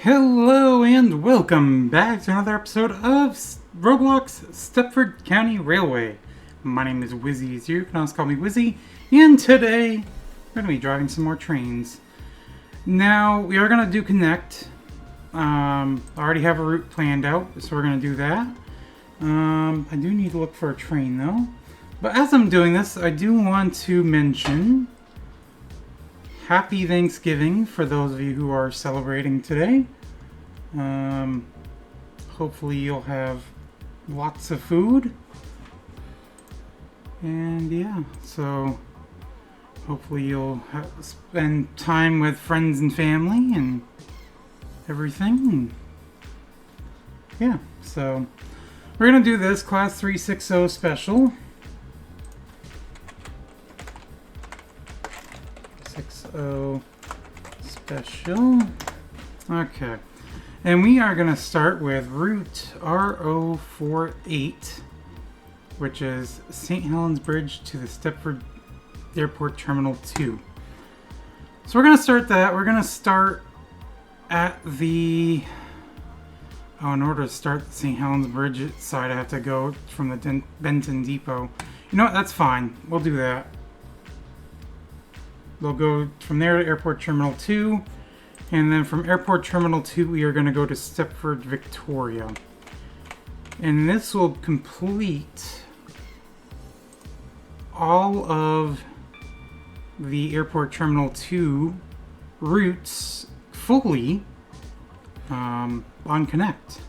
Hello and welcome back to another episode of Roblox Stepford County Railway. My name is Wizzy, as you can always call me Wizzy, and today we're going to be driving some more trains. Now, we are going to do Connect. I already have a route planned out, so we're going to do that. I do need to look for a train though. But as I'm doing this, I do want to mention Happy Thanksgiving for those of you who are celebrating today. Hopefully you'll have lots of food. And yeah, so hopefully you'll spend time with friends and family and everything. And yeah, so we're going to do this Class 360 special. 60 special. Okay. And we are going to start with route RO48, which is St. Helens Bridge to the Stepford Airport Terminal 2. So we're going to start that. We're going to start at the... Oh, in order to start the St. Helens Bridge side, I have to go from the Benton Depot. You know what? That's fine. We'll do that. We'll go from there to Airport Terminal 2, and then from Airport Terminal 2 we are going to go to Stepford Victoria. And this will complete all of the Airport Terminal 2 routes fully on Connect.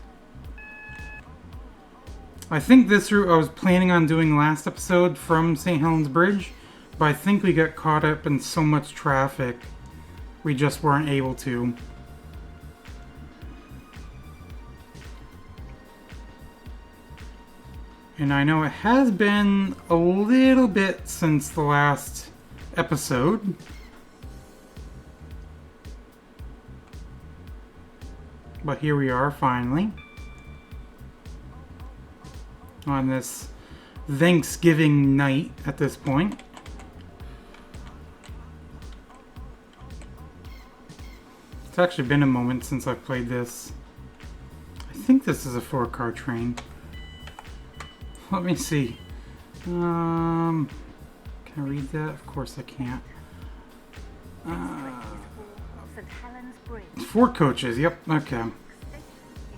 I think this route I was planning on doing last episode from St. Helens Bridge, but I think we got caught up in so much traffic, we just weren't able to. And I know it has been a little bit since the last episode. But here we are, finally. On this Thanksgiving night at this point. It's actually been a moment since I've played this. I think this is a 4-car train. Let me see. Can I read that? Of course I can't. 4 coaches, yep, okay.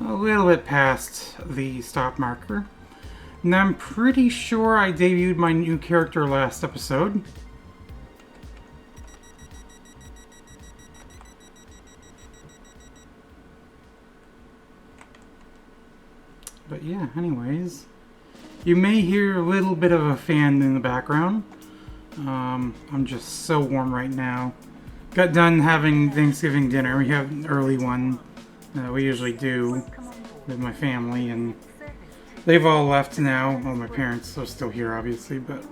A little bit past the stop marker. And I'm pretty sure I debuted my new character last episode. But yeah, anyways, you may hear a little bit of a fan in the background. I'm just so warm right now. Got done having Thanksgiving dinner. We have an early one that we usually do with my family, and they've all left now. Well, my parents are still here, obviously, but,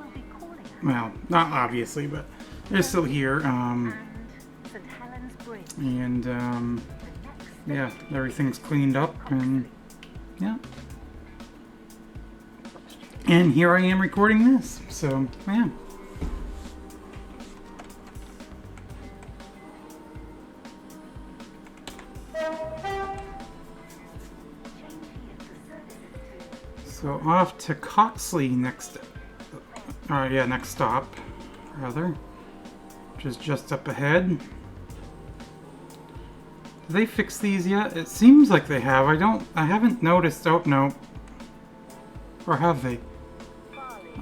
well, not obviously, but they're still here. Yeah, everything's cleaned up, and yeah. And here I am recording this, so yeah. So off to Coxley next stop, rather, which is just up ahead. Did they fix these yet? It seems like they have. I haven't noticed. Oh, no. Or have they?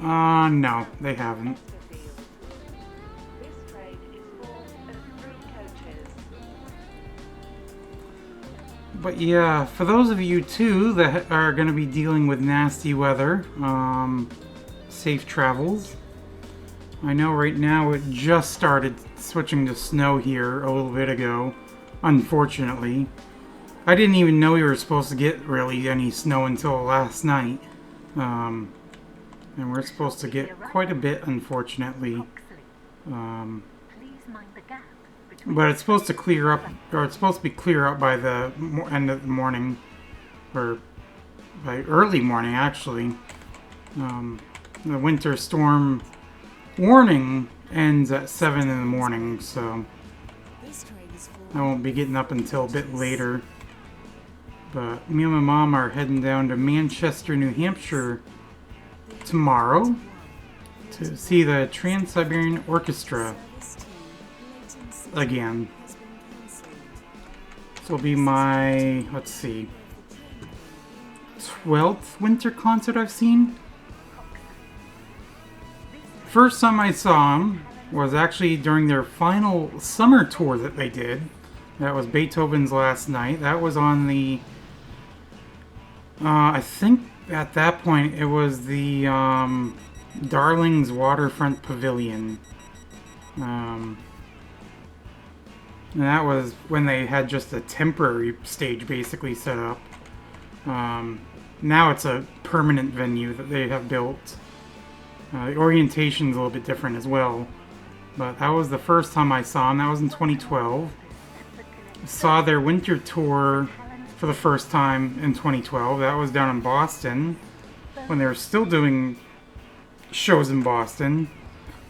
No, they haven't. But yeah, for those of you too that are going to be dealing with nasty weather, safe travels. I know right now it just started switching to snow here a little bit ago, unfortunately. I didn't even know we were supposed to get really any snow until last night. And we're supposed to get quite a bit, unfortunately. But it's supposed to clear up, or it's supposed to be clear up by the end of the morning, or by early morning, actually. The winter storm warning ends at 7 in the morning, so... This train is full I won't be getting up until a bit later. But me and my mom are heading down to Manchester, New Hampshire tomorrow to see the Trans-Siberian Orchestra again. This will be my, let's see, 12th winter concert I've seen. First time I saw them was actually during their final summer tour that they did. That was Beethoven's Last Night. That was on the, I think at that point it was the Darling's Waterfront Pavilion. And that was when they had just a temporary stage basically set up. Now it's a permanent venue that they have built. The orientation's a little bit different as well. But that was the first time I saw them. That was in 2012. I saw their winter tour for the first time in 2012. That was down in Boston when they were still doing shows in Boston.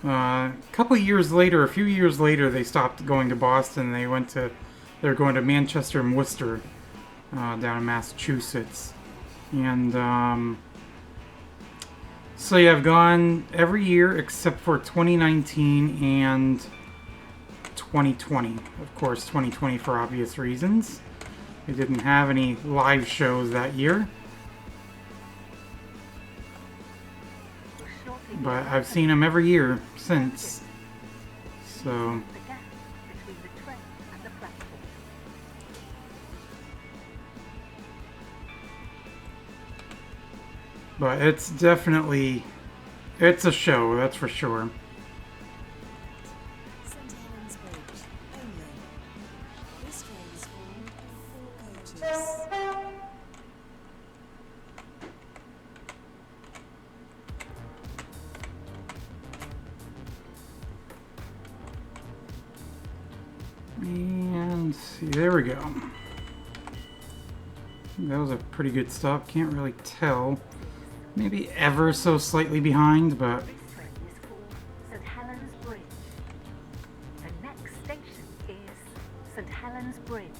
A couple of years later, a few years later, they stopped going to Boston. They were going to Manchester and Worcester, down in Massachusetts. And so yeah, I've gone every year except for 2019 and 2020. Of course, 2020 for obvious reasons. They didn't have any live shows that year. But I've seen them every year since. So but it's definitely, it's a show, that's for sure. St. Helens Bridge, only. This train is full of 4 coaches. And see, there we go. That was a pretty good stop, can't really tell. Maybe ever so slightly behind, but This train is for St. Helens Bridge. The next station is St. Helens Bridge.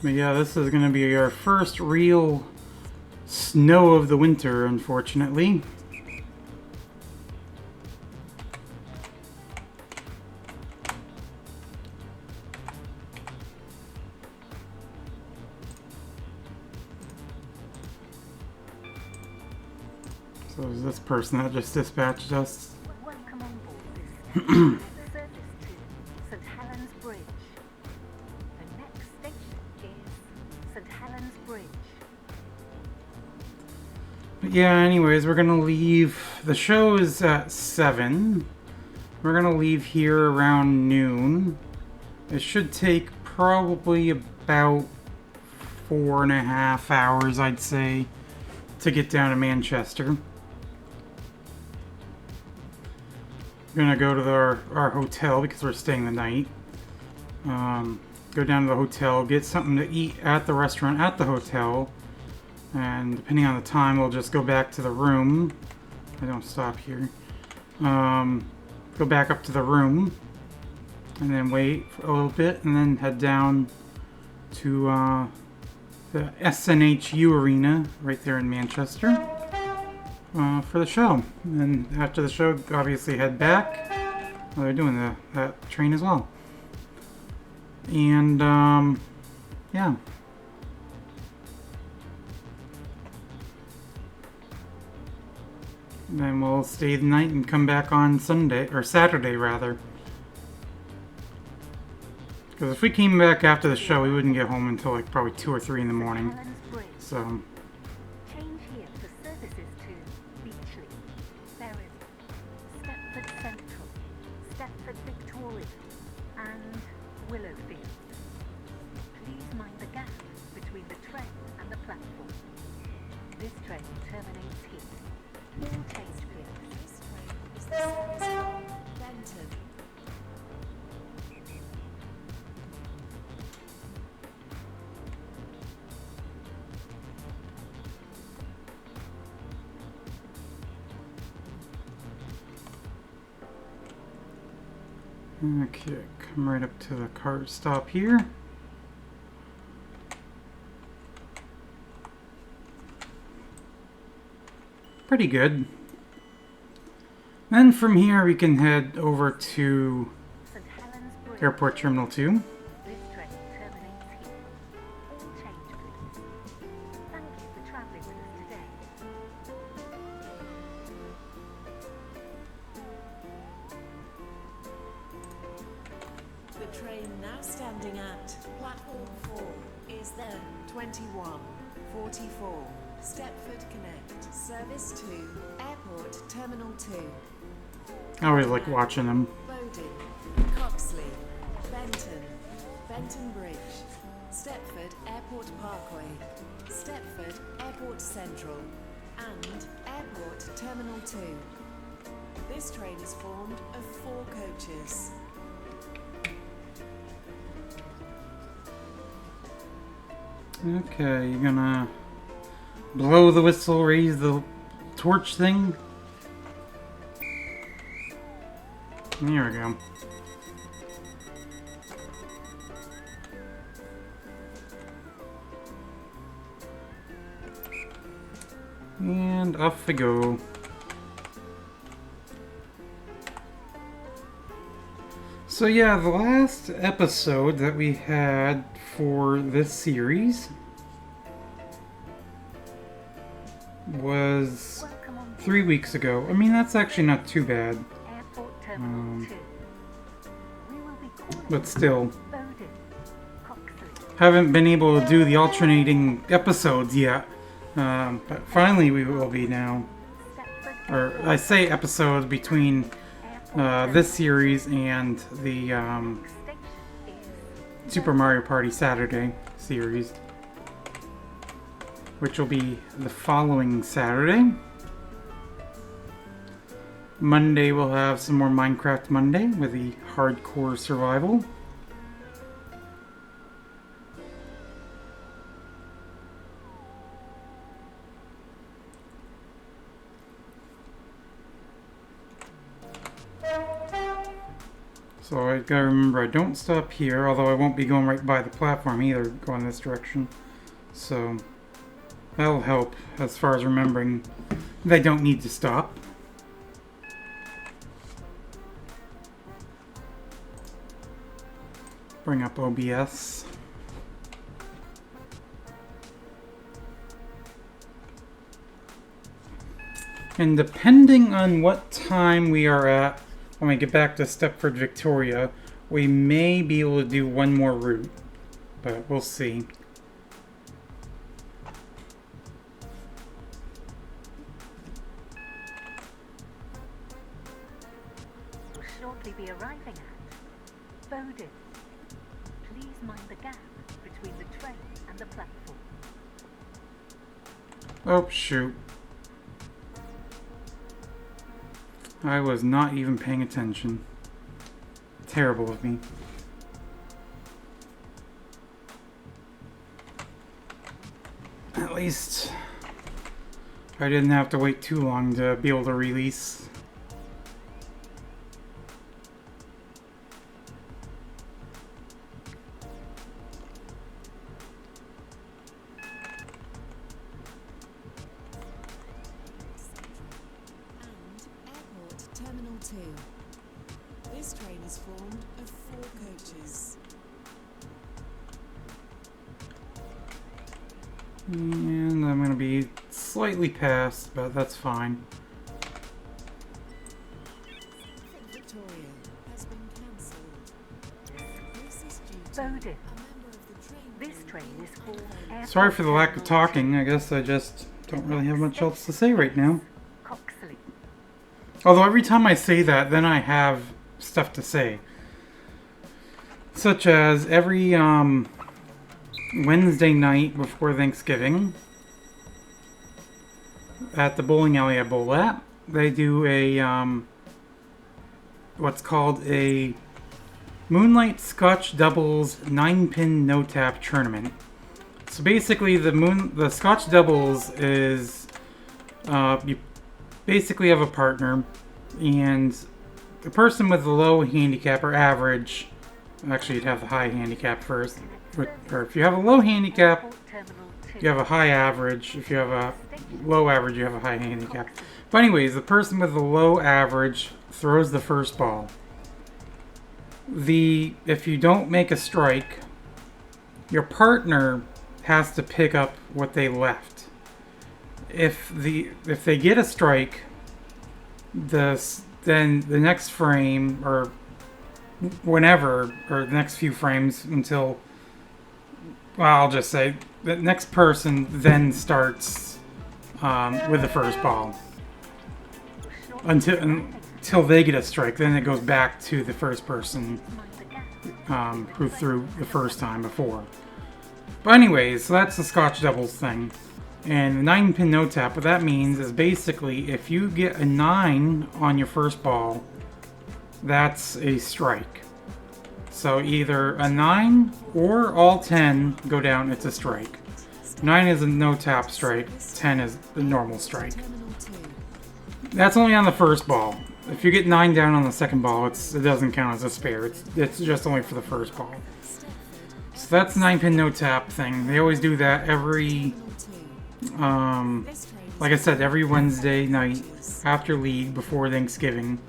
yeah, this is going to be our first real snow of the winter, unfortunately. So is this person that just dispatched us? Welcome on board this service to St. Helens Bridge. The next station is St. Helens Bridge. But yeah, anyways, we're gonna leave. The show is at 7. We're gonna leave here around noon. It should take probably about 4.5 hours, I'd say, to get down to Manchester. We're gonna go to our hotel because we're staying the night. Go down to the hotel, get something to eat at the restaurant at the hotel, and depending on the time, we'll just go back to the room. I don't stop here. Go back up to the room, and then wait for a little bit, and then head down to the SNHU Arena right there in Manchester for the show. And then after the show, obviously head back. Well, they're doing that train as well. And yeah. And then we'll stay the night and come back on Sunday, or Saturday rather. Because if we came back after the show, we wouldn't get home until like probably 2 or 3 in the morning. Helens Bridge. So, Change here for services to Beachley, Berwick, Stepford Central, Stepford Victoria, and Willowfield. Please mind the gap between the train and the platform. This train terminates here. All taste periods. This train is the service from Benton. Okay, come right up to the car stop here. Pretty good. Then from here we can head over to St. Helens Bridge. Airport Terminal 2. This train terminates here. All change, please. Thank you for travelling with us today. The train now standing at platform 4 is the 2144 Stepford Connect, service to Airport Terminal 2. I always like watching them. Bowden, Coxley, Benton, Benton Bridge, Stepford Airport Parkway, Stepford Airport Central, and Airport Terminal 2. This train is formed of 4 coaches. Okay, you're gonna blow the whistle, raise the torch thing. There we go. And off we go. So yeah, the last episode that we had for this series was Welcome on 3 weeks ago. I mean, that's actually not too bad, Airport Terminal 2. We will be calling but still. Bowden, Coxley. Haven't been able to do the alternating episodes yet, but finally we will be now. Stepford Or I say episodes between Airport this series and the Station is Super Mario Party Saturday series, which will be the following Saturday. Monday we'll have some more Minecraft Monday with the hardcore survival. So I gotta remember I don't stop here, although I won't be going right by the platform either, going this direction. So that'll help as far as remembering that I don't need to stop. Bring up OBS. And depending on what time we are at when we get back to Stepford, Victoria, we may be able to do one more route, but we'll see. will shortly be arriving at Bowden. Please mind the gap between the train and the platform. Oh, shoot. I was not even paying attention. Terrible of me. At least I didn't have to wait too long to be able to release. And Airport Terminal 2. This train is formed of 4 coaches. And I'm going to be slightly past, but that's fine. Victoria has been cancelled. This is due to Bowden. a member of the train This crew train is for being Airport Sorry for the lack of Terminal talking. I guess I just don't really have much else to say right now. Coxley. Although every time I say that, then I have stuff to say. Such as every Wednesday night before Thanksgiving at the bowling alley I bowl at, they do a what's called a Moonlight Scotch Doubles 9-pin no-tap tournament. So basically the Scotch Doubles is you basically have a partner, and the person with the low handicap or average, actually you'd have the high handicap first, or if you have a low handicap, Airport Terminal 2. you have a high average. If you have a low average, you have a high handicap. But anyways, the person with the low average throws the first ball. If you don't make a strike, your partner has to pick up what they left. If they get a strike, then the next frame or whenever, or the next few frames until, well, I'll just say the next person then starts with the first ball until they get a strike. Then it goes back to the first person who threw the first time before. But anyways, so that's the Scotch doubles thing. And the 9-pin no tap, what that means is basically if you get a 9 on your first ball, that's a strike. So either a 9 or all 10 go down, it's a strike. 9 is a no tap strike, 10 is the normal strike. That's only on the first ball. If you get 9 down on the second ball, it doesn't count as a spare. It's just only for the first ball. So that's the 9-pin no tap thing. They always do that every, like I said, every Wednesday night after league before Thanksgiving.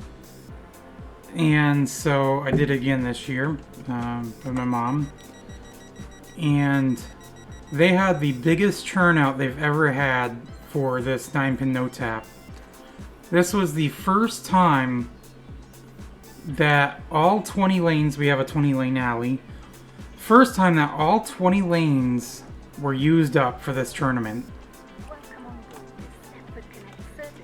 And so I did it again this year with my mom. And they had the biggest turnout they've ever had for this 9-pin no tap. This was the first time that all 20 lanes, we have a 20-lane alley, first time that all 20 lanes were used up for this tournament.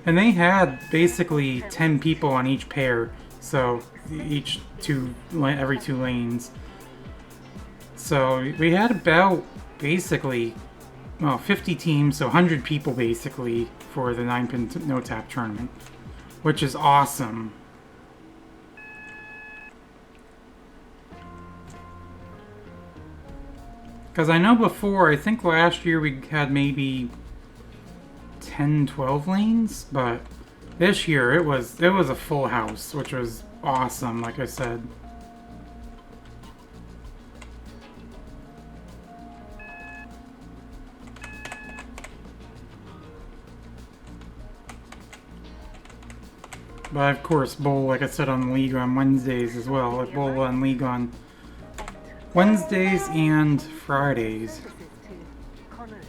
And they had basically 10 people on each pair, so every 2 lanes. So we had about basically 50 teams, so 100 people basically for the 9-pin no tap tournament, which is awesome. Because I know before, I think last year we had maybe 10, 12 lanes, but this year it was a full house, which was awesome, like I said. But of course, bowl, like I said, on League on Wednesdays as well. Like bowl on League on Wednesdays and Fridays. Services to Connolly,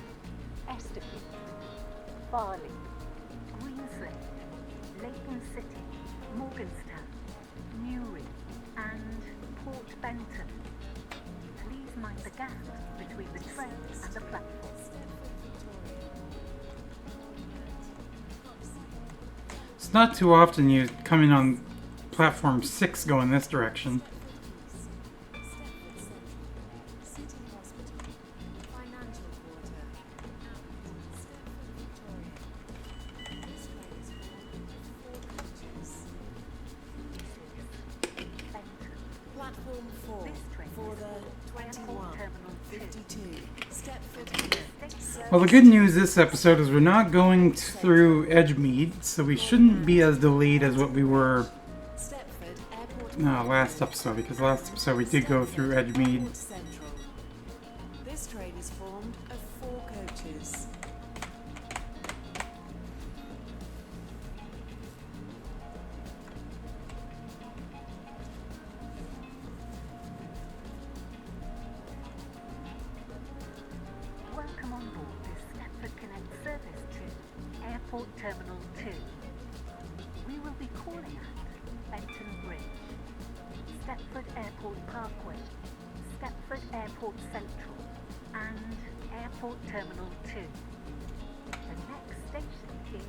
Estepin, Farley, Greensleigh, Leighton City, Morganstown, Newry, and Port Benton. Please mind the gap between the train and the platform. It's not too often you come in on platform 6 going this direction. Platform 4 for the 21:52 Stepford. Well, the good news this episode is we're not going through Edgemead, so we shouldn't be as delayed as what we were last episode, because last episode we did go through Edgemead. This train is formed of 4 coaches. Welcome on board this Stepford Connect service to Airport Terminal 2. We will be calling at Benton Bridge, Stepford Airport Parkway, Stepford Airport Central, and Airport Terminal 2. The next station is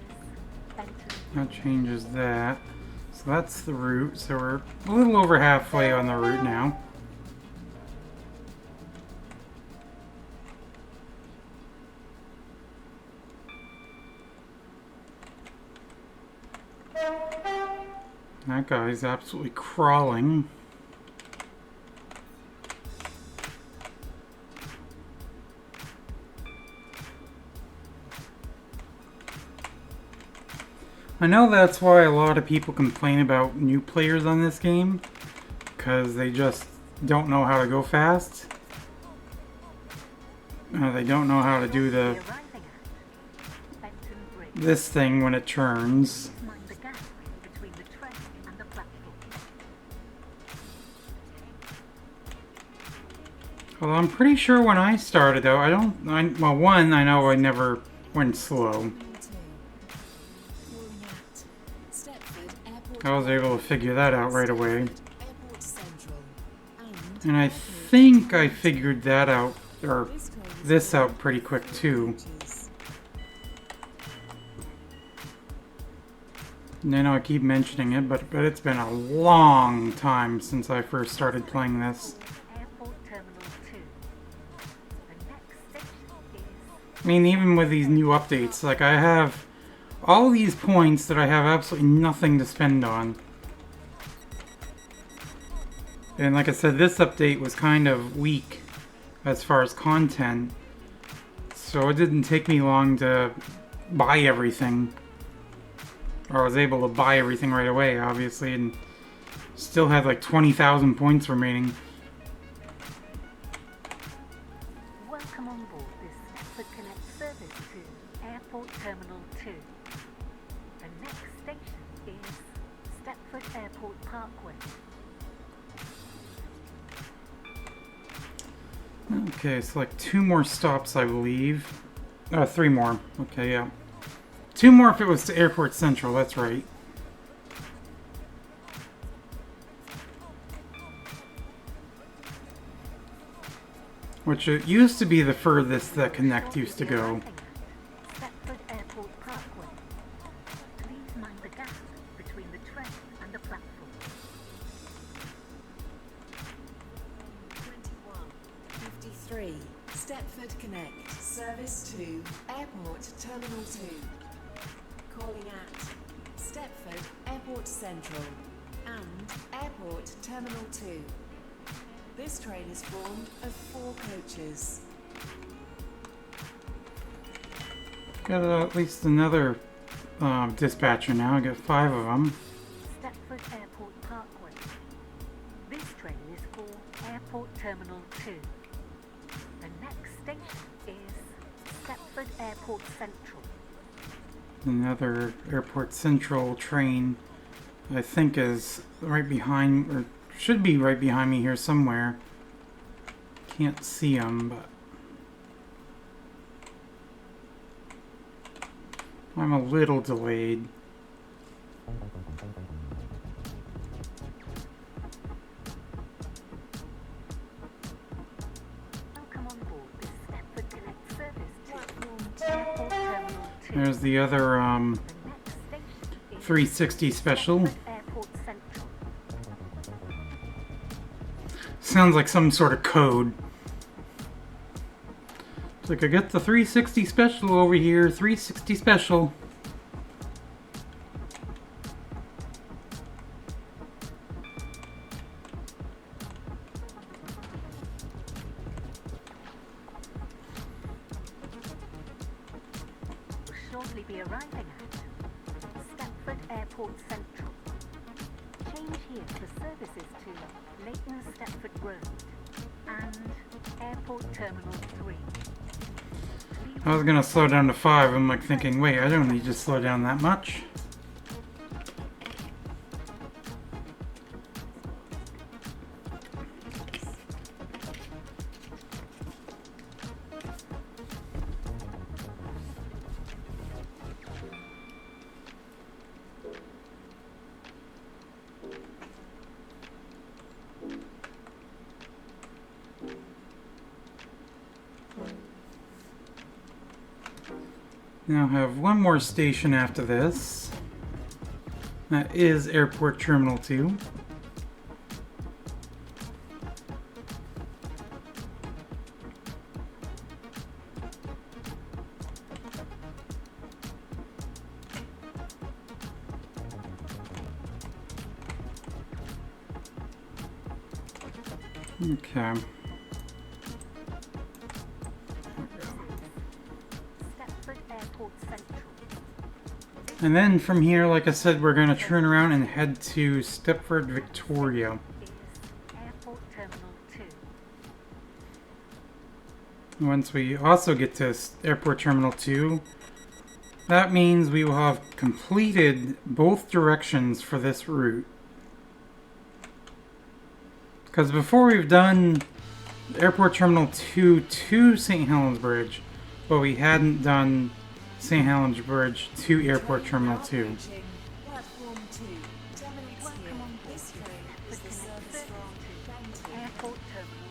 Benton. That changes that. So that's the route. So we're a little over halfway on the route now. That guy's absolutely crawling. I know that's why a lot of people complain about new players on this game, because they just don't know how to go fast. They don't know how to do Arriving the at Benton Bridge. this thing when it turns. Mind the gap between the train and the platform. Well, I'm pretty sure when I started out, well, one, I know I never went slow. Calling at Stepford Airport. I was able to figure that out right away. Airport Central. And I think I figured that out, or this out pretty quick too. And I know I keep mentioning it, but it's been a long time since I first started playing this. Airport Terminal 2. The next station is I mean, even with these new updates, like I have all these points that I have absolutely nothing to spend on. And like I said, this update was kind of weak as far as content. So it didn't take me long to buy everything. Or I was able to buy everything right away, obviously, and still had like 20,000 points remaining. welcome on board this Stepford Connect service to Airport Terminal 2. The next station is Stepford Airport Parkway. Okay, so like 2 more stops, I believe. 3 more. Okay, yeah. 2 more if it was to Airport Central, that's right. Which it used to be the furthest that Connect used to go. Arriving at Stepford Airport Parkway. Please mind the gap between the train and the platform. 21:53. Stepford Connect. Service to Airport Terminal 2. Calling at Stepford Airport Central and Airport Terminal 2. This train is formed of 4 coaches. Got at least another dispatcher now. I got 5 of them. Stepford Airport Parkway. This train is for Airport Terminal 2. The next station is Stepford Airport Central. Another Airport Central train, I think, is right behind, or should be right behind me here somewhere. Can't see them, but I'm a little delayed. Welcome on board this Stepford Connect service to Platform Airport Terminal 2. There's the other The next station is 360 special. Stepford Airport Central. Sounds like some sort of code. It's like I got the 360 special over here. 360 special. Will shortly be arriving at Stepford Airport Central. Change here for services to Leighton Stepford Road and Airport Terminal 3. I was gonna slow down to 5. I'm like thinking, wait, I don't need to slow down that much. Now have one more station after this. That is Airport Terminal 2. Okay. Stepford Airport Central. And then from here, like I said, we're going to turn around and head to Stepford, Victoria. Is Airport Terminal 2. Once we also get to Airport Terminal 2, that means we will have completed both directions for this route. Because before we've done Airport Terminal 2 to St. Helens Bridge, but we hadn't done St. Helens Bridge to Airport Terminal 2. Approaching Platform 2. 10 minutes here. Welcome on This board. train The is the connect service from to Benton. Airport Terminal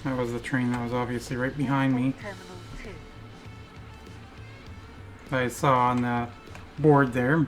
2. That was the train that was obviously right behind me. Airport Terminal 2. That I saw on the board there.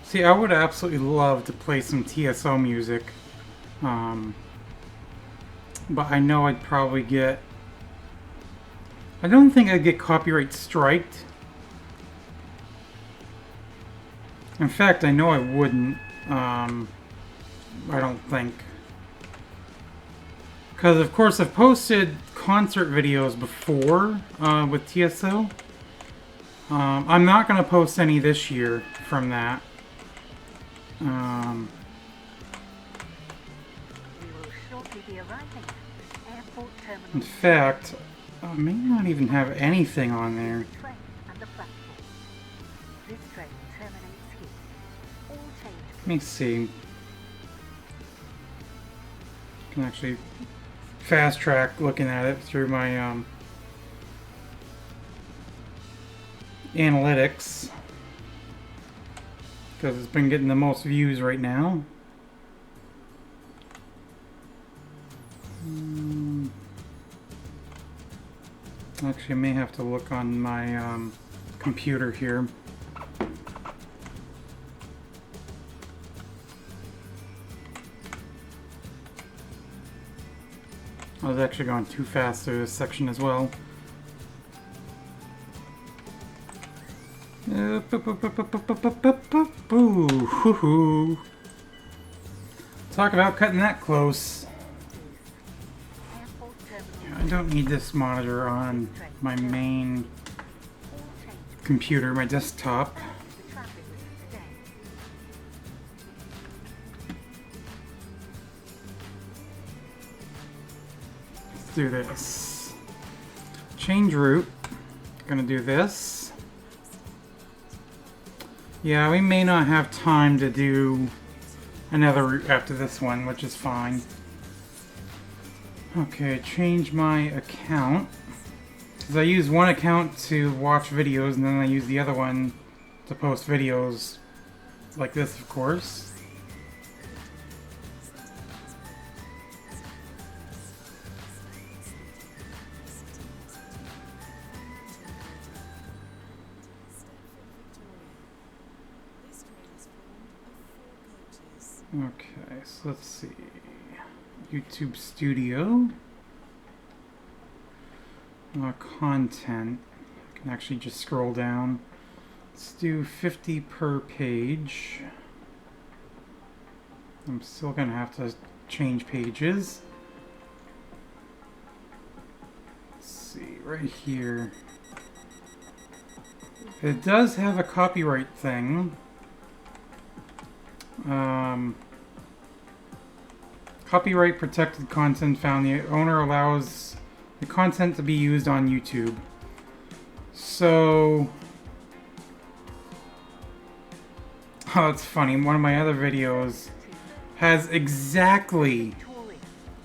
See, I would absolutely love to play some TSO music, but I know I'd probably get... I don't think I'd get copyright striked. In fact, I know I wouldn't. I don't think. Because, of course, I've posted concert videos before with TSO. I'm not going to post any this year from that. We will shortly be arriving at Airport Terminal In fact, I may not even have anything on there. train and the platform. This train terminates here. All change Let me see. I can actually fast track looking at it through my analytics. Because it's been getting the most views right now. Actually, I may have to look on my computer here. I was actually going too fast through this section as well. Boo-hoo-hoo. Talk about cutting that close. Airport Terminal I don't need this monitor on my main all change computer, my desktop. the traffic with us today. Let's do this. Change route. Gonna do this. Yeah, we may not have time to do another route after this one, which is fine. Okay, change my account. Because I use one account to watch videos, and then I use the other one to post videos like this, of course. This train is formed of 4 coaches. Okay, so let's see. YouTube Studio. Content. I can actually just scroll down. Let's do 50 per page. I'm still gonna have to change pages. Let's see, right here. It does have a copyright thing. Copyright protected content found. The owner allows the content to be used on YouTube. So, oh, it's funny. One of my other videos has exactly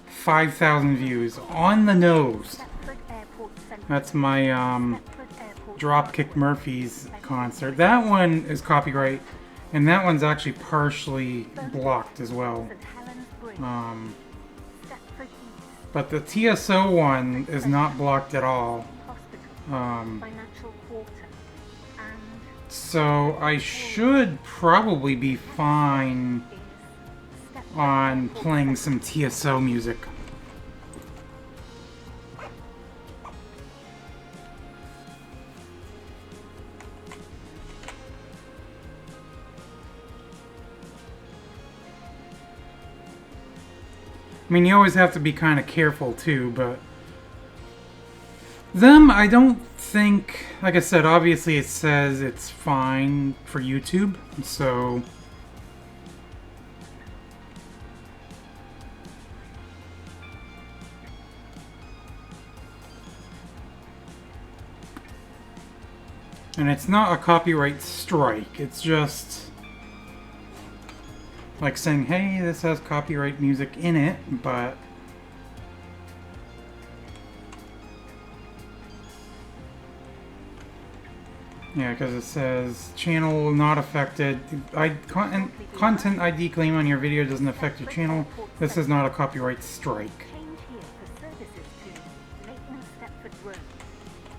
5,000 views on the nose. Stepford Airport Central. That's my Stepford Airport Dropkick Murphys concert. That one is copyright, and that one's actually partially blocked as well. St. Helens Bridge. Stepford East. But the TSO one is not blocked at all. Hospital. Um, Financial Quarter. And So I should probably be fine on playing some TSO music. I mean, you always have to be kind of careful too, but them, I don't think, like I said, obviously it says it's fine for YouTube, so and it's not a copyright strike, it's just like saying, hey, this has copyright music in it, but yeah, because it says channel not affected. Content ID claim on your video doesn't affect your channel. This is not a copyright strike. Change here for services to Leighton Stepford Road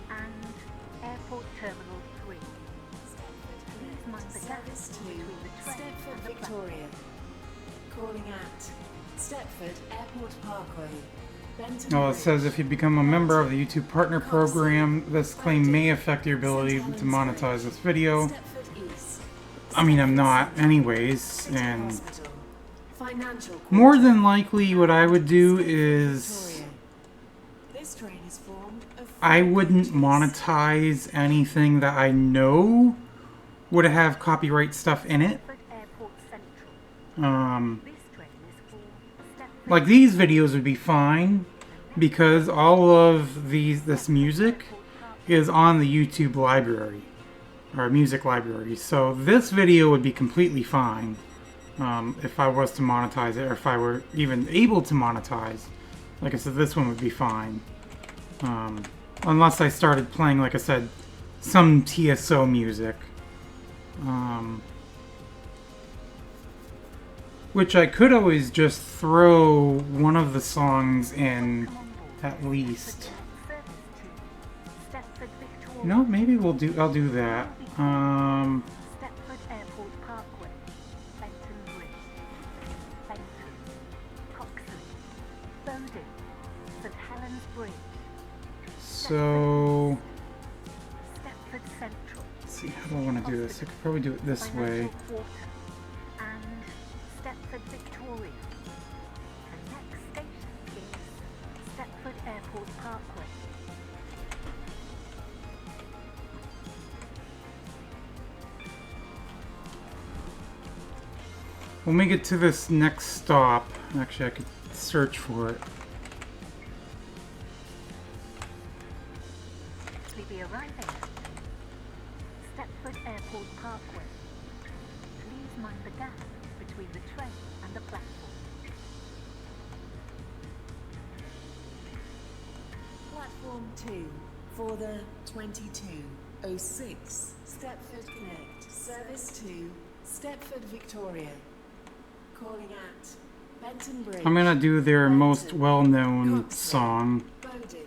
and Airport Terminal 3. Please mind the gap Service to between the train Stepford, and the platform. Victoria. Calling at Stepford Airport Parkway. Benton Oh, it says if you become a member of the YouTube Partner Program, this claim may affect your ability to monetize this video. Stepford East. I mean, I'm not anyways, City and Hospital. Financial more Quarter. than likely what I would do is Victoria. This train is formed of I four wouldn't coaches. monetize anything that I know would have copyright stuff in it. Stepford Airport Central. This train is for Stepford Like these videos would be fine because all of this music is on the YouTube library or music library. So this video would be completely fine if I was to monetize it, or if I were even able to monetize. Like I said, this one would be fine. Unless I started playing, like I said, some TSO music. Which I could always just throw one of the songs in at least. Stepford Victoria. No, maybe I'll do that. Stepford Airport Parkway, Benton Bridge, Benton, Coxley, Bowden, St Helens Bridge, So Stepford Central, let's see, how do I want to do this? I could probably do it this way. Financial Quarter, and Stepford Victoria. The next station is Stepford Airport Parkway. When we get to this next stop, actually I could search for it. We be arriving at Stepford Airport Parkway. Please mind the gap between the train and the platform. Platform 2 for the 2206 Stepford Connect. Service to Stepford, Victoria. Calling at Benton Bridge. I'm gonna do their most Benton, well-known Coxley, song, Bowden,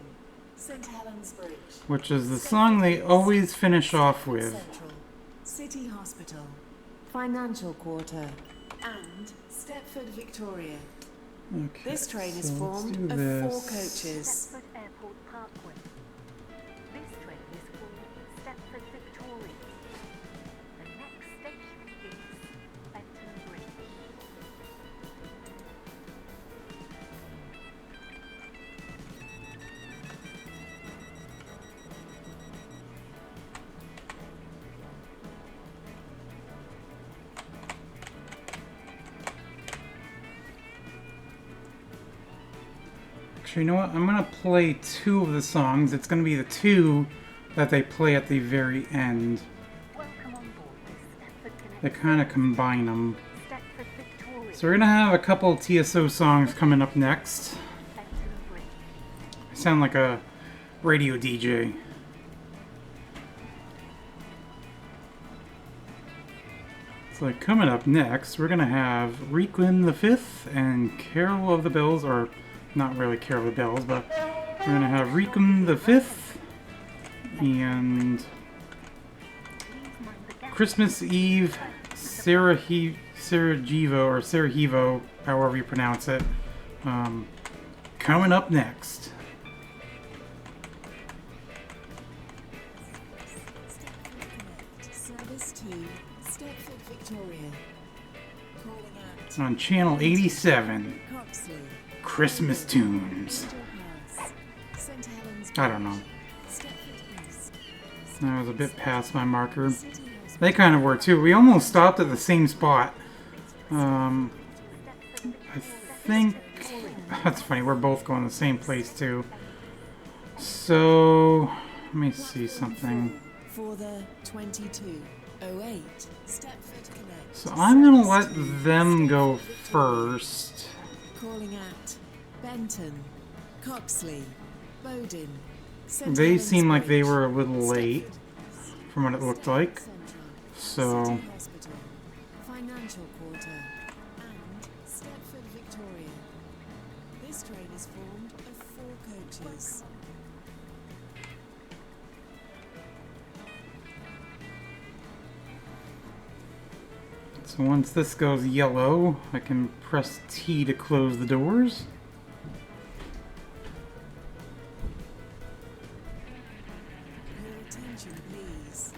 St Helens Bridge. which is the song they always finish off with. Central, City Hospital, Financial Quarter, and Stepford, Victoria. Okay, This train is so let's formed do of 4 this. coaches. Stepford Airport Parkway. This train is for Stepford Victoria. The next station is Benton Bridge. Actually, you know what? I'm gonna play 2 of the songs. It's gonna be the 2 that they play at the very end. Welcome on board this Stepford Connect. They kind of combine them. Stepford Victoria. So we're gonna have a couple TSO songs coming up next. Benton Bridge. I sound like a radio DJ. So coming up next, we're gonna have Requiem the Fifth and Carol of the Bells, or not really Carol of the Bells, but we're gonna have Requiem the Fifth and Please mind the Christmas Eve, Sarajevo, however you pronounce it, coming up next. Service to Stepford, Victoria. Calling at On channel 87, Coxley, Christmas tunes. Angel House, St. Helens, I don't know. Stepford East, I was a bit past my marker. City Hospital, They kind of were too. We almost stopped at the same spot. I think that's funny. We're both going the same place too. So let me see something. for the 2208 Stepford Connect. So I'm gonna let them go first. Calling at Benton, Coxley, Bowden. St. They Helens seem like they Bridge, were a little late Stepford, from what it looked like. Central, So City Hospital, Financial Quarter, and Stepford, Victoria. This train is formed of 4 coaches. So once this goes yellow, I can press T to close the doors. Your attention, please.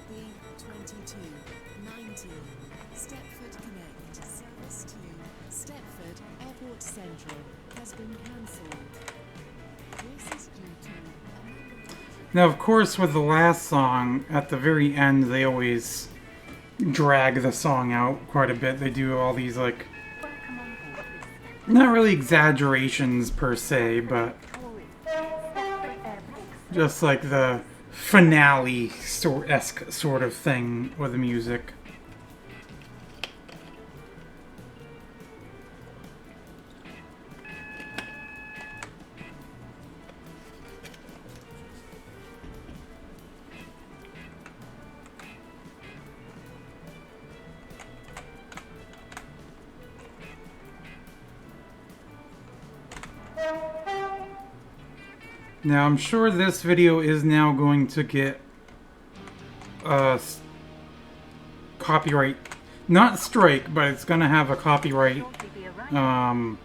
The 2219 Stepford Connect service to Stepford Airport Central has been cancelled. This is due to a number of Now, of course, with the last song, at the very end, they always drag the song out quite a bit. They do all these, like, Welcome on board this not really exaggerations per se, but Victoria, Stepford Airport. just like the finale-esque sort of thing with the music. Now, I'm sure this video is now going to get copyright, not strike, but it's going to have a copyright Shortly be arriving.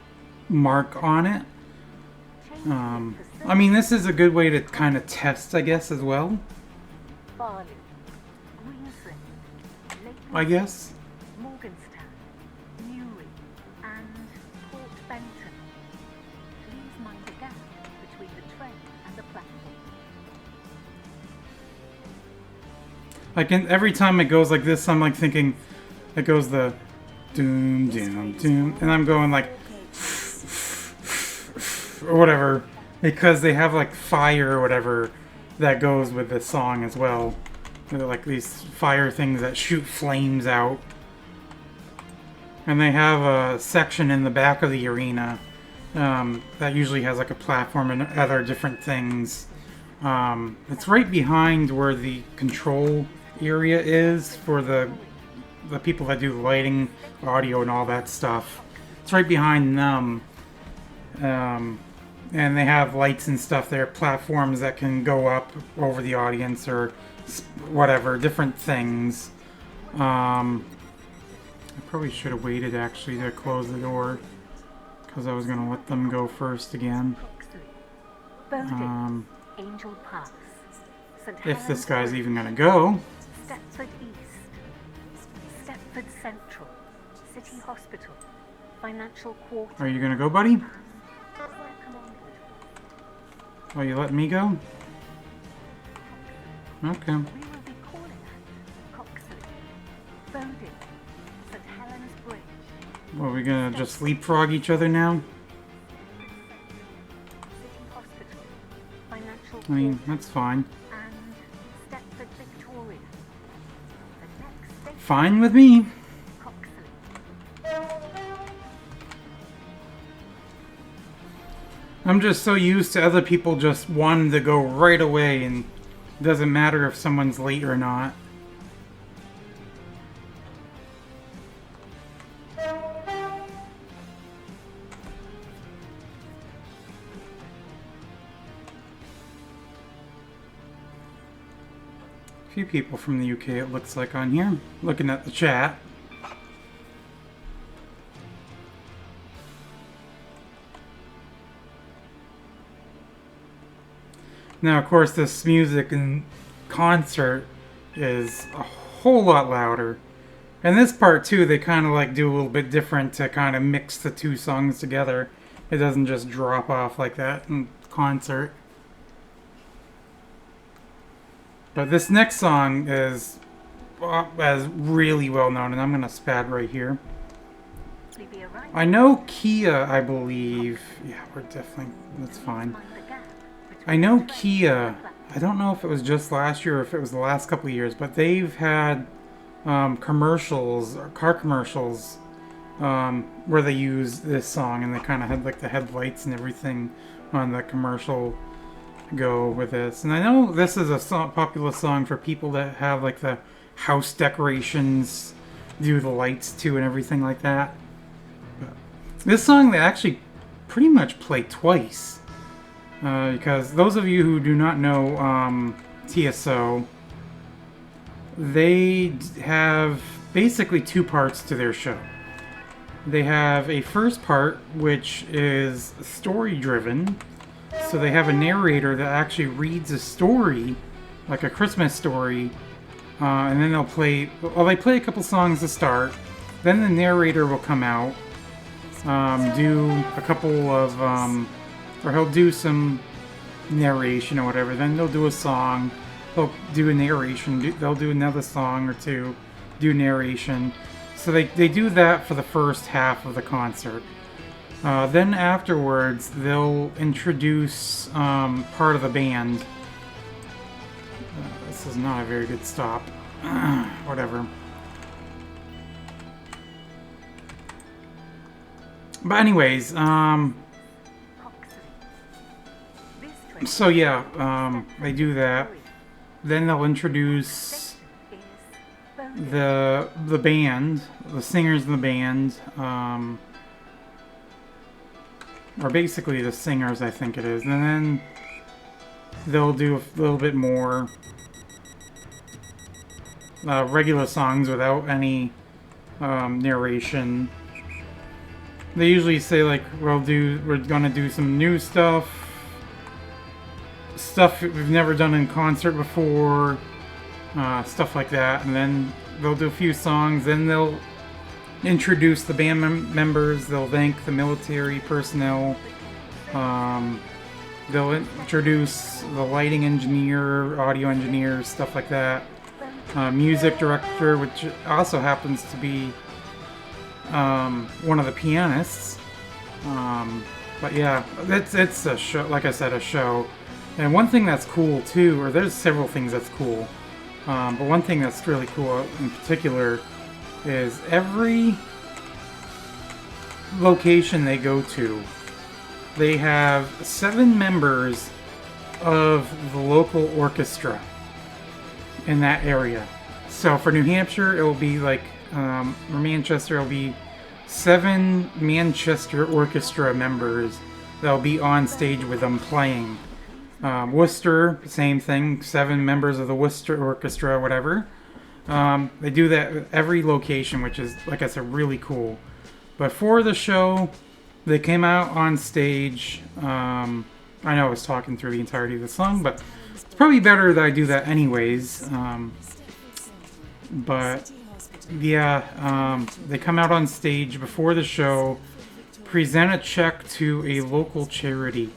mark on it. I mean, this is a good way to kind of test, I guess, as well. Barley, Greensling, Lake I guess. Morganstown, Newry, and Port Benton. Please mind the gap between the train and the platform. Like, every time it goes like this, I'm like thinking, it goes the doom, doom, doom, and I'm going like, or whatever, because they have like fire or whatever that goes with the song as well. They're like these fire things that shoot flames out. And they have a section in the back of the arena that usually has like a platform and other different things. It's right behind where the control area is for the people that do lighting, audio, and all that stuff. It's right behind them. And they have lights and stuff there, platforms that can go up over the audience or whatever, different things. I probably should have waited actually to close the door because I was going to let them go first again. Coxley, Bowden, Um, Angel Pass, St. if this Helens guy's Bridge, even going to go. Stepford East, Stepford Central, City Hospital, Financial Quarter. Are you going to go, buddy? Welcome on board. Oh, you letting me go? Okay. We will be calling at Coxley, Bowden, St. Helens Bridge, Well, we're going to just leapfrog each other now? City Hospital, Financial I mean, Quarter, that's fine. and Stepford Victoria. The next station, Fine with me. Coxley. I'm just so used to other people just wanting to go right away, and it doesn't matter if someone's late or not. few people from the UK, it looks like, on here. Looking at the chat. Now, of course, this music and concert is a whole lot louder. And this part, too, they kind of like do a little bit different to kind of mix the two songs together. It doesn't just drop off like that in concert. But this next song is really well known, and I'm going to spad right here. I know Kia, I believe. Yeah, we're definitely, that's fine. I know Kia, I don't know if it was just last year or if it was the last couple of years, but they've had commercials, or car commercials, where they use this song, and they kind of had like the headlights and everything on the commercial go with this. And I know this is a popular song for people that have like the house decorations, do the lights too and everything like that. But this song they actually pretty much play twice. Because those of you who do not know TSO, they have basically two parts to their show. They have a first part which is story driven, so they have a narrator that actually reads a story, like a Christmas story, and then they'll play, well, they play a couple songs to start, then the narrator will come out, do a couple of, or he'll do some narration or whatever, then they'll do a song, they'll do a narration, they'll do another song or two, do narration. So they do that for the first half of the concert. Then afterwards, they'll introduce part of the band. This is not a very good stop. Whatever. But anyways, so yeah, they do that. Then they'll introduce the band, the singers in the band, or basically the singers, I think it is. And then they'll do a little bit more regular songs without any narration. They usually say like, we're gonna do some new stuff we've never done in concert before, stuff like that. And then they'll do a few songs, then they'll introduce the band members, they'll thank the military personnel, they'll introduce the lighting engineer, audio engineer, stuff like that, music director, which also happens to be one of the pianists. But yeah, it's a show, like I said, a show. And one thing that's cool too, or there's several things that's cool, but one thing that's really cool in particular is every location they go to, they have 7 members of the local orchestra in that area. So for New Hampshire, it will be like, or Manchester, it will be 7 Manchester orchestra members that will be on stage with them playing. Worcester, same thing, 7 members of the Worcester Orchestra, whatever. They do that with every location, which is, like I said, really cool. But for the show, they came out on stage. I know I was talking through the entirety of the song, but it's probably better that I do that anyways. But yeah, they come out on stage before the show, present a check to a local charity.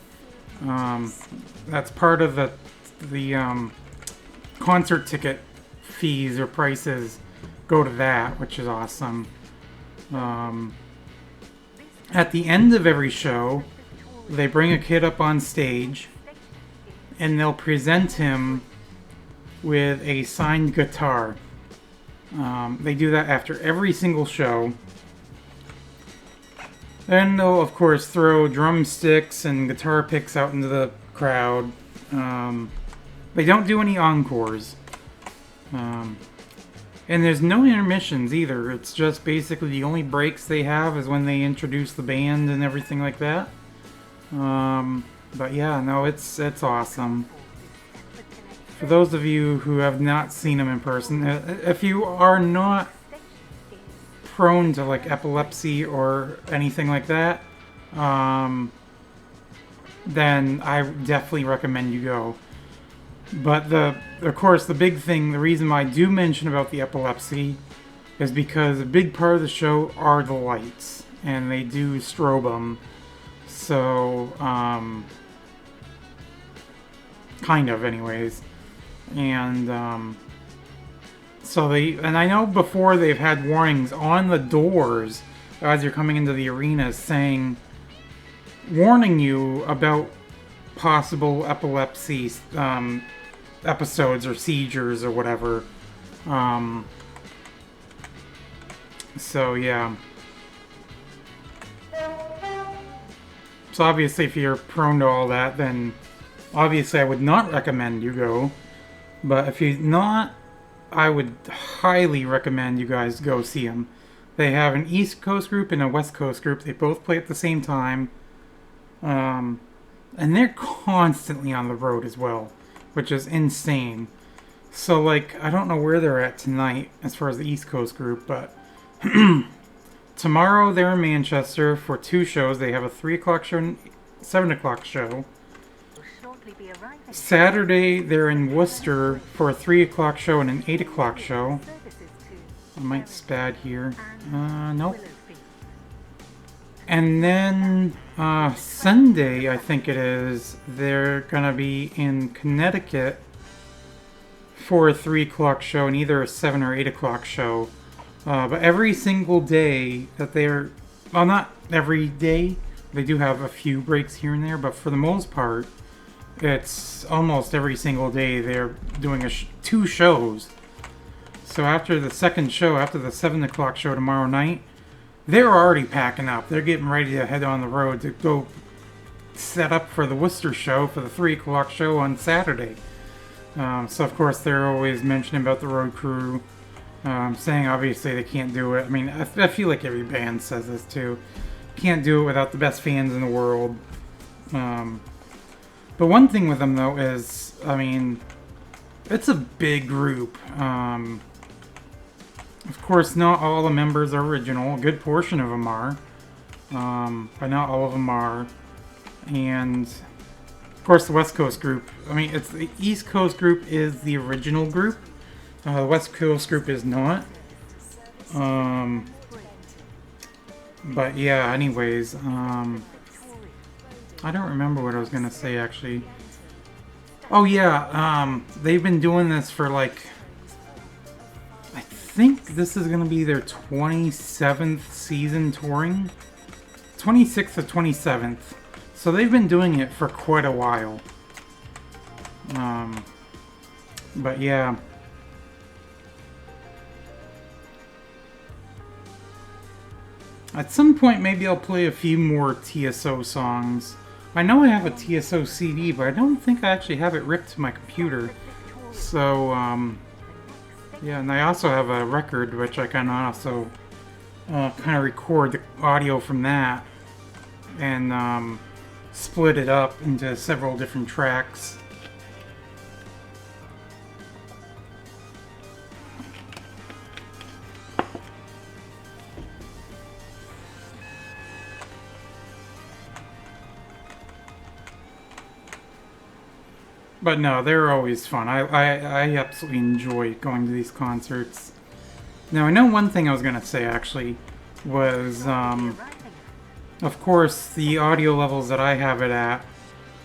That's part of the concert ticket fees or prices go to that, which is awesome. At the end of every show, they bring a kid up on stage and they'll present him with a signed guitar. They do that after every single show. Then they'll, of course, throw drumsticks and guitar picks out into the crowd. They don't do any encores. And there's no intermissions either. It's just basically the only breaks they have is when they introduce the band and everything like that. But yeah, no, it's awesome. for those of you who have not seen him in person, if you are not prone to like epilepsy or anything like that, then I definitely recommend you go. But of course, the big thing, the reason why I do mention about the epilepsy is because a big part of the show are the lights, and they do strobe them. So, kind of anyways. And, and I know before they've had warnings on the doors as you're coming into the arena saying, warning you about possible epilepsy, episodes or seizures or whatever. So yeah. So obviously if you're prone to all that, then obviously I would not recommend you go. But if you're not, I would highly recommend you guys go see them. They have an East Coast group and a West Coast group. They both play at the same time. And they're constantly on the road as well, which is insane. So, like, I don't know where they're at tonight as far as the East Coast group, but tomorrow they're in Manchester for 2 shows. They have a 3 o'clock show and 7 o'clock show. Saturday they're in Worcester for a 3 o'clock show and an 8 o'clock show. I might spad here. Nope. And then Sunday, I think it is, they're gonna be in Connecticut for a 3 o'clock show and either a 7 or 8 o'clock show. But every single day that they're, well, not every day, they do have a few breaks here and there, but for the most part, it's almost every single day they're doing 2 shows. So after the second show, after the 7 o'clock show tomorrow night, they're already packing up. They're getting ready to head on the road to go set up for the Worcester show for the 3 o'clock show on Saturday. So of course they're always mentioning about the road crew, saying obviously they can't do it. I mean, I feel like every band says this too. Can't do it without the best fans in the world. But one thing with them though is, I mean, it's a big group. Of course, not all the members are original. A good portion of them are. But not all of them are. And, of course, the West Coast group. I mean, it's the East Coast group is the original group. The West Coast group is not. But, yeah, anyways. I don't remember what I was going to say, actually. Oh, yeah. They've been doing this for, like, I think this is going to be their 27th season touring. 26th to 27th. So they've been doing it for quite a while. But yeah. At some point maybe I'll play a few more TSO songs. I know I have a TSO CD, but I don't think I actually have it ripped to my computer. So, yeah, and I also have a record, which I can also kind of record the audio from that and split it up into several different tracks. But no, they're always fun. I absolutely enjoy going to these concerts. Now, I know one thing I was going to say, actually, was, of course, the audio levels that I have it at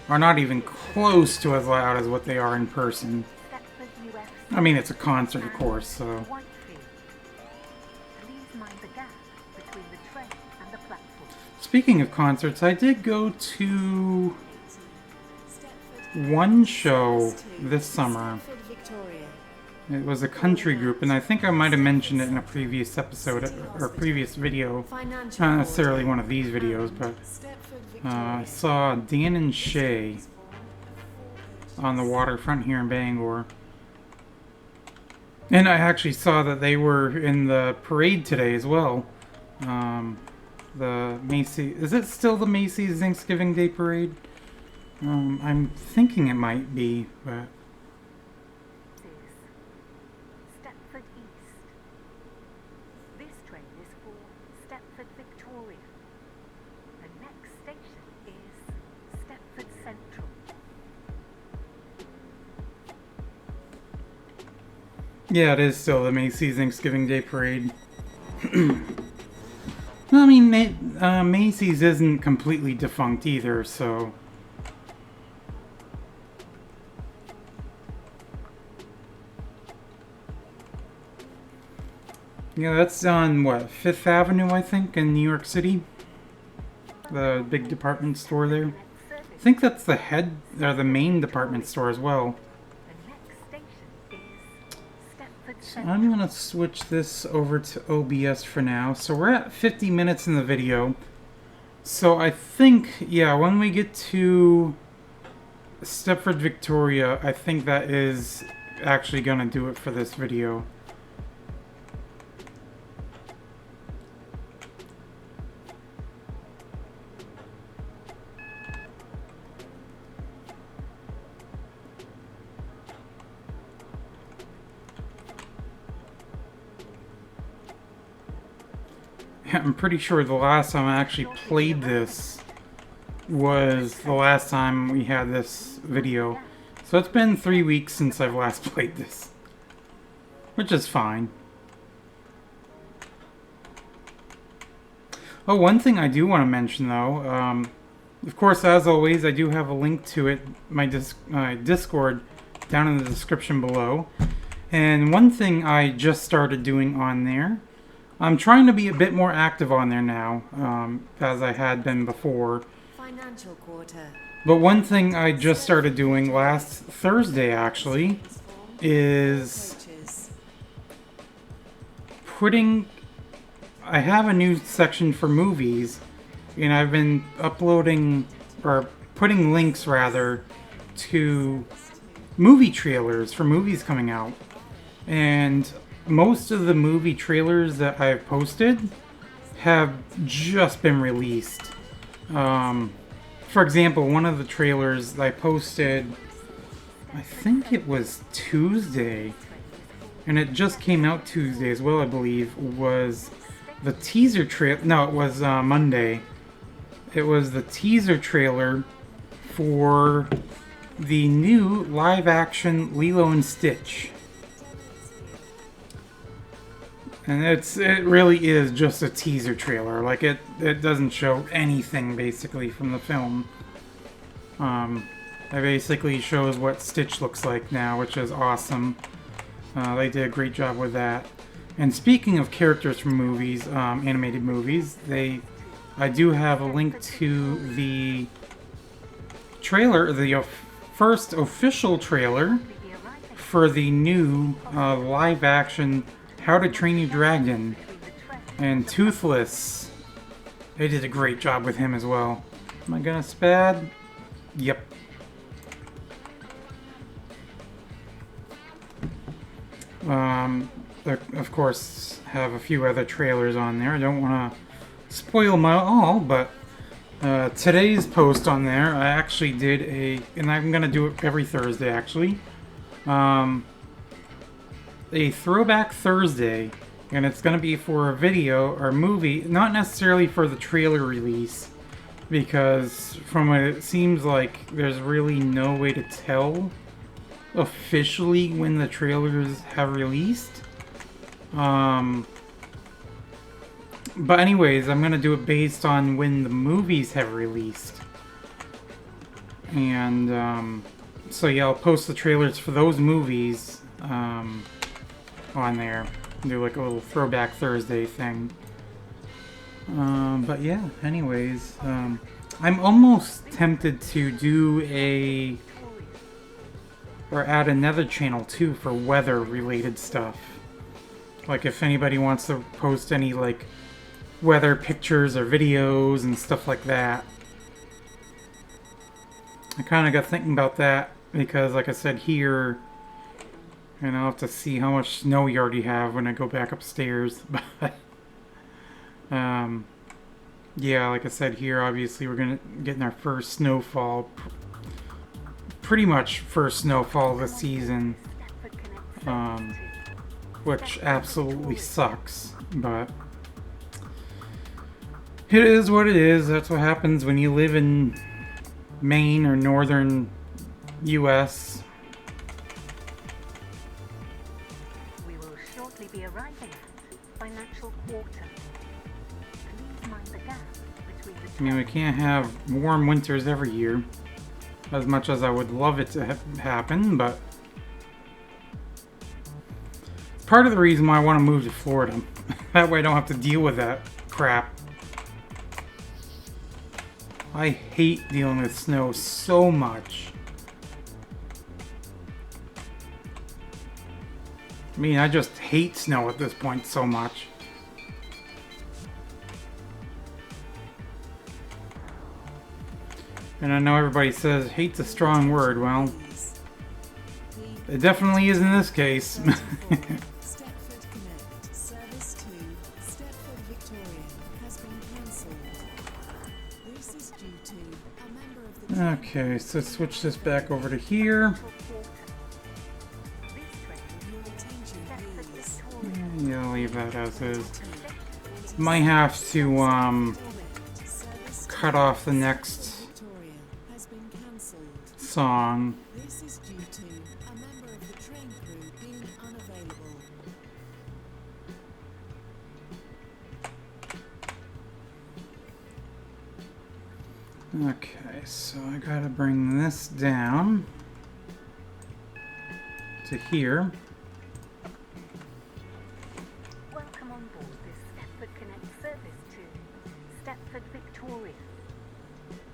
are not even close to as loud as what they are in person. I mean, it's a concert, of course, so... Speaking of concerts, I did go to one show this summer. It was a country group, and I think I might have mentioned it in a previous episode or previous video. Not necessarily one of these videos, but I saw Dan and Shay on the waterfront here in Bangor. And I actually saw that they were in the parade today as well. The Macy's, is it still the Macy's Thanksgiving Day Parade? I'm thinking it might be, but train is for Stepford Victoria. The next station is Stepford Central. Yeah, it is still the Macy's Thanksgiving Day Parade. I mean, Macy's isn't completely defunct either, so... Yeah, that's on, what, 5th Avenue, I think, in New York City? The big department store there. I think that's the the main department store as well. The next station is Stepford So Central. I'm gonna switch this over to OBS for now. So we're at 50 minutes in the video. So I think, yeah, when we get to Stepford Victoria, I think that is actually gonna do it for this video. I'm pretty sure the last time I actually played this was the last time we had this video. So it's been 3 weeks since I've last played this. Which is fine. Oh, one thing I do want to mention though, of course, as always, I do have a link to it, my Discord, down in the description below. And one thing I just started doing on there, I'm trying to be a bit more active on there now, as I had been before. Financial quarter. But one thing I just started doing last Thursday, actually, is Coaches. I have a new section for movies, and I've been uploading, or putting links rather, to movie trailers for movies coming out. And most of the movie trailers that I've posted have just been released. For example, one of the trailers I posted, I think it was Tuesday, and it just came out Tuesday as well, I believe, was the teaser trailer. No, it was Monday. It was the teaser trailer for the new live-action Lilo and Stitch. And it really is just a teaser trailer. Like, it doesn't show anything, basically, from the film. It basically shows what Stitch looks like now, which is awesome. They did a great job with that. And speaking of characters from movies, animated movies, I do have a link to the trailer, the first official trailer for the new live-action How to Train Your Dragon, and Toothless. They did a great job with him as well. Am I gonna spad? Yep. They, of course, have a few other trailers on there. I don't want to spoil them all, but today's post on there, I actually did and I'm gonna do it every Thursday actually. A throwback Thursday, and it's going to be for a video or movie, not necessarily for the trailer release, because from what it seems like there's really no way to tell officially when the trailers have released. But anyways, I'm going to do it based on when the movies have released. And so yeah, I'll post the trailers for those movies on there. Do like a little throwback Thursday thing. But yeah, anyways, I'm almost tempted to do or add another channel too for weather related stuff. Like if anybody wants to post any like weather pictures or videos and stuff like that. I kind of got thinking about that because like I said here, and I'll have to see how much snow you already have when I go back upstairs. But, yeah, like I said here, obviously we're getting our first snowfall. Pretty much first snowfall of the season. Which absolutely sucks. But, It is what it is. That's what happens when you live in Maine or northern U.S. We will shortly be arriving at financial quarter. Please mind the gap between the I mean, we can't have warm winters every year, as much as I would love it to happen, but it's part of the reason why I want to move to Florida. That way I don't have to deal with that crap. I hate dealing with snow so much. I mean, I just hate snow at this point so much. And I know everybody says hate's a strong word. Well, it definitely is in this case. Stepford Connect service to Stepford Victoria has been cancelled. This is due to a member of the Okay, so switch this back over to here. quarter. This train Your attention Stepford please. Victoria Yeah, leave that as is. to Might have to Service to cut off the next Victoria has been cancelled. song. This is due to a member of the train crew being unavailable. Okay, so I gotta bring this down to here. Welcome on board this Stepford Connect service to Stepford Victoria.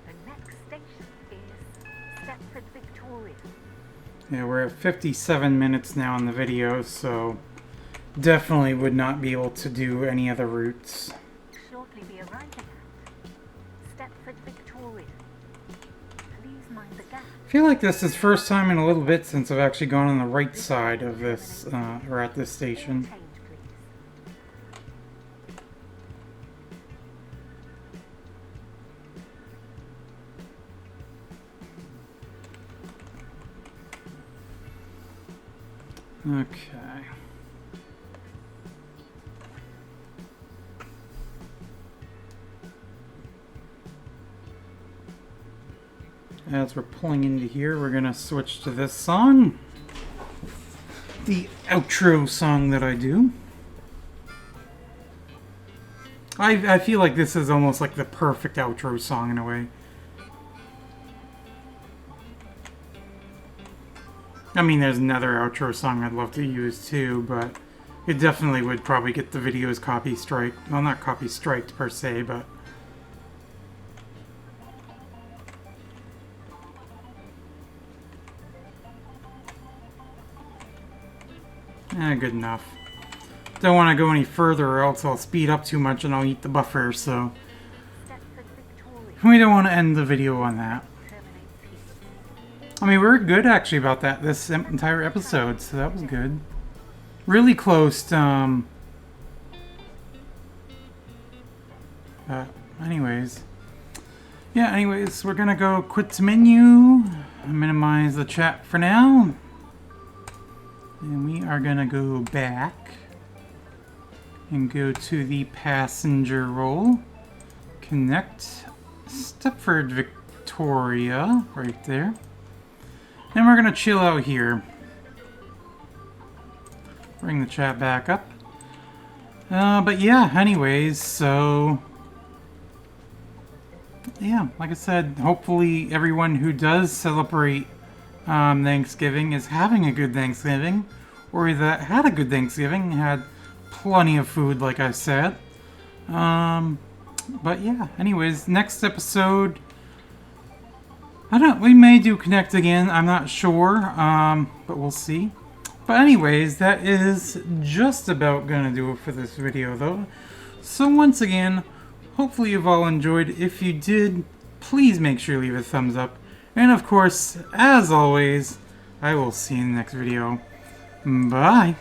The next station is Stepford Victoria. Yeah, we're at 57 minutes now in the video, so definitely would not be able to do any other routes. Shortly be arriving at Stepford Victoria. Please mind the gap. I feel like this is first time in a little bit since I've actually gone on the right side of this, or at this station. Change, please. Okay. As we're pulling into here, we're gonna switch to this song. The outro song that I do. I feel like this is almost like the perfect outro song in a way. I mean, there's another outro song I'd love to use too, but it definitely would probably get the videos copy striked. Well, not copy striked per se, but good enough. Don't want to go any further or else I'll speed up too much and I'll eat the buffer, so Stepford Victoria we don't want to end the video on that. terminates here. I mean, we're good actually about that this entire episode, so that was good. Really close to, anyways. Yeah, anyways, we're gonna go quit the menu, minimize the chat for now. And we are gonna go back and go to the passenger role. Connect Stepford Victoria, right there. And we're gonna chill out here. Bring the chat back up. But yeah, anyways, so yeah, like I said, hopefully everyone who does celebrate Thanksgiving is having a good Thanksgiving, or that had a good Thanksgiving, had plenty of food, like I said. But yeah, anyways, next episode, we may do Connect again, I'm not sure, but we'll see. But anyways, that is just about gonna do it for this video though. So once again, hopefully you've all enjoyed. If you did, please make sure you leave a thumbs up. And of course, as always, I will see you in the next video. Bye!